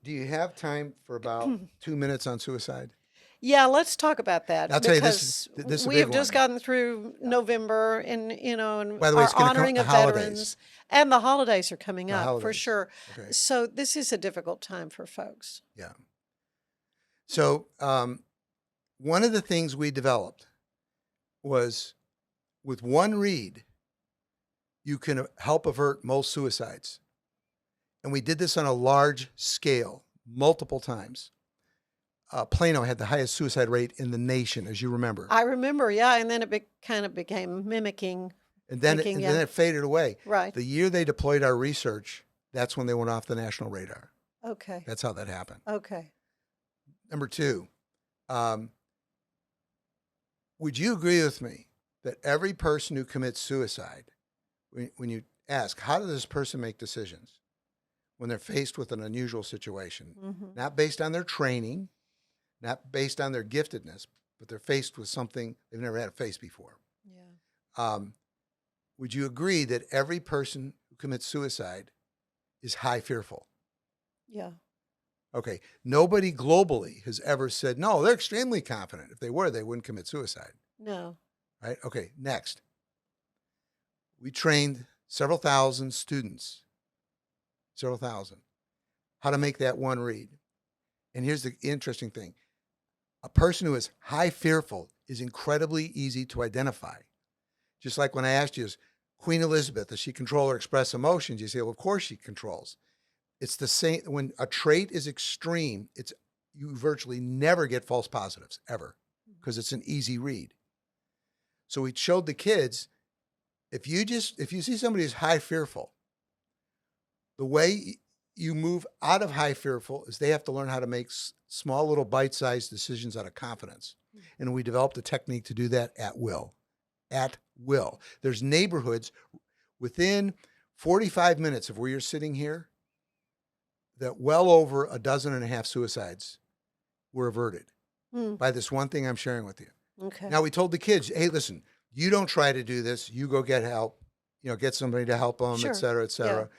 Do you have time for about 2 minutes on suicide? Yeah, let's talk about that. I'll tell you, because this is a we big have just one. gotten through November and, and By the way, it's our gonna come- honoring the of holidays. veterans. And the holidays are coming The up for holidays. sure. Okay. So this is a difficult time for folks. Yeah. So one of the things we developed was with one read, you can help avert most suicides. And we did this on a large scale, multiple times. Plano had the highest suicide rate in the nation, as you remember. I remember, yeah, and then it kind of became mimicking. And then, thinking, then it faded away. Right. The year they deployed our research, that's when they went off the national radar. Okay. That's how that happened. Okay. Number two, would you agree with me that every person who commits suicide, when you ask, how does this person make decisions when they're faced with an unusual situation, not based on their training, not based on their giftedness, but they're faced with something they've never had to face before? Yeah. Would you agree that every person who commits suicide is high fearful? Yeah. Okay. Nobody globally has ever said, no, they're extremely confident. If they were, they wouldn't commit suicide. No. Right? Okay. Next. We trained several thousand students, how to make that one read. And here's the interesting thing. A person who is high fearful is incredibly easy to identify. Just like when I asked you, is Queen Elizabeth, does she control or express emotions? You say, well, of course she controls. It's the same. When a trait is extreme, you virtually never get false positives, ever, because it's an easy read. So we showed the kids, if you see somebody who's high fearful, the way you move out of high fearful is they have to learn how to make small little bite-sized decisions out of confidence. And we developed a technique to do that at will. At will. There's neighborhoods within 45 minutes of where you're sitting here that well over 12.5 suicides were averted by this one thing I'm sharing with you. Okay. Now we told the kids, hey, listen, you don't try to do this. You go get help, get somebody to help them, Sure. et cetera, et cetera. Yeah.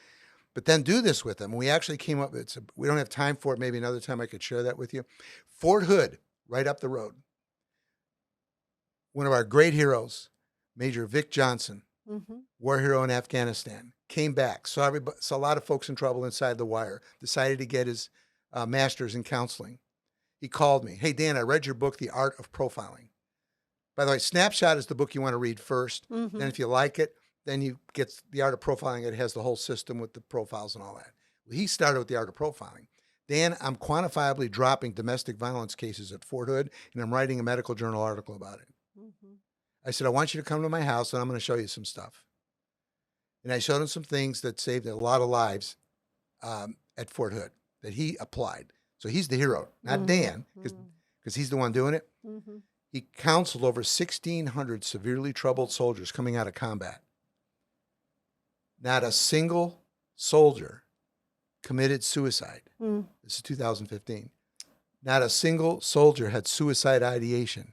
But then do this with them. We actually came up, we don't have time for it. Maybe another time I could share that with you. Fort Hood, right up the road. One of our great heroes, Major Vic Johnson, war hero in Afghanistan, came back, saw a lot of folks in trouble inside the wire, decided to get his master's in counseling. He called me. Hey, Dan, I read your book, The Art of Profiling. By the way, Snapshot is the book you want to read first. Then if you like it, then you get The Art of Profiling. It has the whole system with the profiles and all that. Well, he started with The Art of Profiling. Dan, I'm quantifiably dropping domestic violence cases at Fort Hood, and I'm writing a medical journal article about it. I said, I want you to come to my house, and I'm going to show you some stuff. And I showed him some things that saved a lot of lives at Fort Hood that he applied. So he's the hero, not Dan, because he's the one doing it. He counseled over 1,600 severely troubled soldiers coming out of combat. Not a single soldier committed suicide. This is 2015. Not a single soldier had suicide ideation,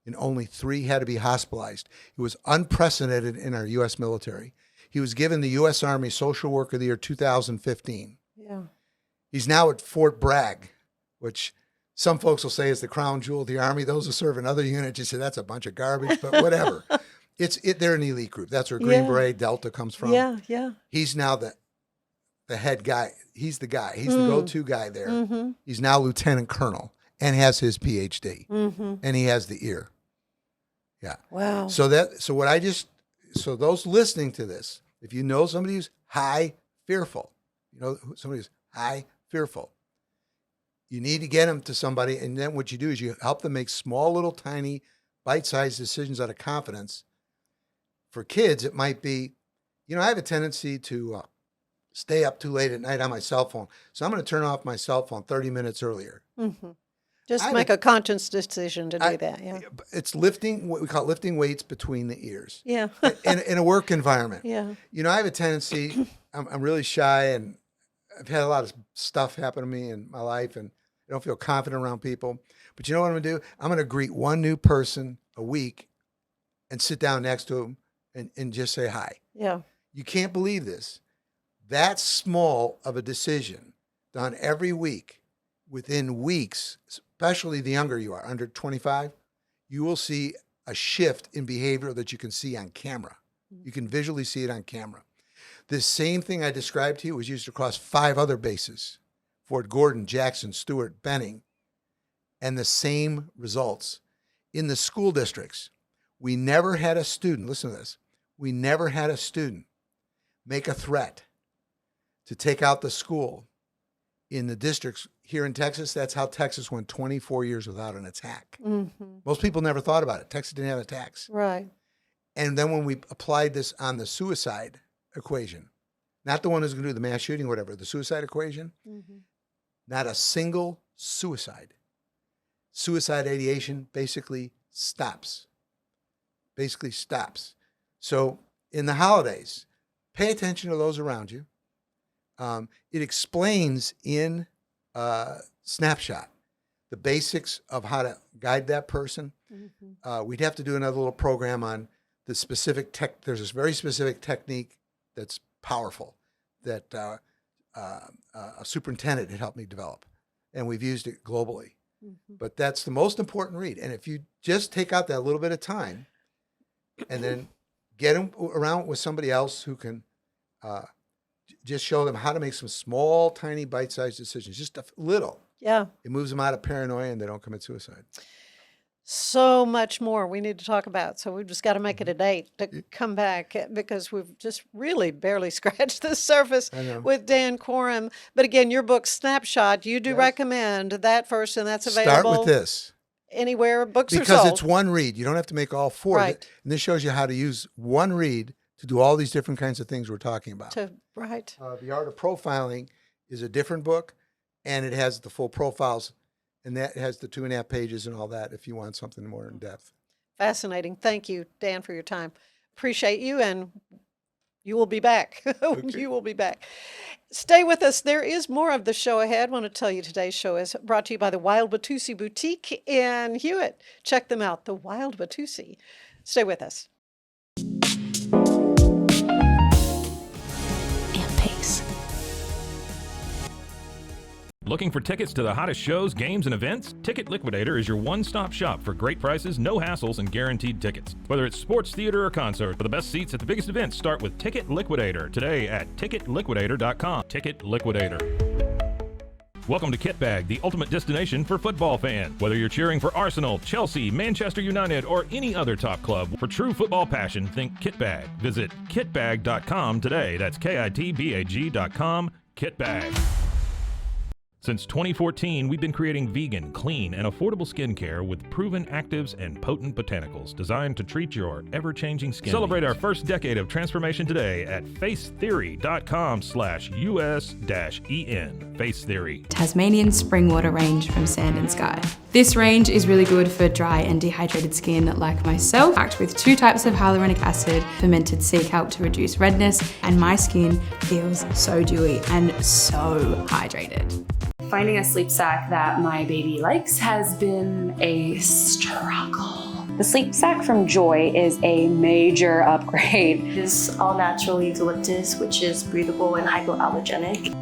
and only 3 had to be hospitalized. It was unprecedented in our U.S. military. He was given the U.S. Army Social Worker of the Year 2015. Yeah. He's now at Fort Bragg, which some folks will say is the crown jewel of the Army. Those who serve in other units, you say that's a bunch of garbage, but whatever. They're an elite group. That's where Green Beret Delta comes from. Yeah, yeah. He's now the head guy. He's the guy. He's the go-to guy there. He's now lieutenant colonel and has his PhD. And he has the ear. Yeah. Wow. So those listening to this, if you know somebody who's high fearful, somebody who's high fearful, you need to get them to somebody. And then what you do is you help them make small, little, tiny, bite-sized decisions out of confidence. For kids, it might be, I have a tendency to stay up too late at night on my cell phone. So I'm going to turn off my cell phone 30 minutes earlier. Mm-hmm. Just make a conscious decision to do that. Yeah. It's lifting, what we call lifting weights between the ears. Yeah. in a work environment. Yeah. You know, I have a tendency, I'm really shy, and I've had a lot of stuff happen to me in my life, and I don't feel confident around people. But you know what I'm going to do? I'm going to greet one new person a week and sit down next to them and just say hi. Yeah. You can't believe this. That small of a decision done every week, within weeks, especially the younger you are, under 25, you will see a shift in behavior that you can see on camera. You can visually see it on camera. This same thing I described to you was used across 5 other bases: Fort Gordon, Jackson, Stewart, Benning, and the same results. In the school districts, we never had a student, listen to this, we never had a student make a threat to take out the school. In the districts here in Texas, that's how Texas went 24 years without an attack. Mm-hmm. Most people never thought about it. Texas didn't have attacks. Right. And then when we applied this on the suicide equation, not the one who's going to do the mass shooting or whatever, the suicide equation, not a single suicide. Suicide ideation basically stops. So in the holidays, pay attention to those around you. It explains in Snapshot the basics of how to guide that person. We'd have to do another little program on the specific tech. There's this very specific technique that's powerful that a superintendent had helped me develop, and we've used it globally. But that's the most important read. And if you just take out that little bit of time and then get them around with somebody else who can just show them how to make some small, tiny, bite-sized decisions, just a little. Yeah. It moves them out of paranoia and they don't commit suicide. So much more we need to talk about. So we've just got to make it a date to come back, because we've just really barely scratched the surface with Dan Korem. But again, your book, Snapshot, you do recommend that first, and that's available. Start with this. Anywhere books are sold. Because it's one read. You don't have to make all 4. Right. And this shows you how to use one read to do all these different kinds of things we're talking about. Right. The Art of Profiling is a different book, and it has the full profiles, and that has the 2.5 pages and all that if you want something more in depth. Fascinating. Thank you, Dan, for your time. Appreciate you, and you will be back. You will be back. Stay with us. There is more of the show ahead. I want to tell you today's show is brought to you by the Wild Watusi Boutique in Hewitt. Check them out, the Wild Watusi. Stay with us. Looking for tickets to the hottest shows, games, and events? Ticket Liquidator is your one-stop shop for great prices, no hassles, and guaranteed tickets. Whether it's sports, theater, or concert, for the best seats at the biggest events, start with Ticket Liquidator today at ticketliquidator.com. Ticket Liquidator. Welcome to Kitbag, the ultimate destination for football fans. Whether you're cheering for Arsenal, Chelsea, Manchester United, or any other top club, for true football passion, think Kitbag. Visit kitbag.com today. That's kitbag.com. Kitbag. Since 2014, we've been creating vegan, clean, and affordable skincare with proven actives and potent botanicals designed to treat your ever-changing skin. Celebrate our first decade of transformation today at facetheory.com/US-EN. Face Theory. Tasmanian spring water range from Sand and Sky. This range is really good for dry and dehydrated skin like myself, packed with 2 types of hyaluronic acid, fermented sea kelp to reduce redness, and my skin feels so dewy and so hydrated. Finding a sleep sack that my baby likes has been a struggle. The sleep sack from Joy is a major upgrade. It is all natural eucalyptus, which is breathable and hypoallergenic.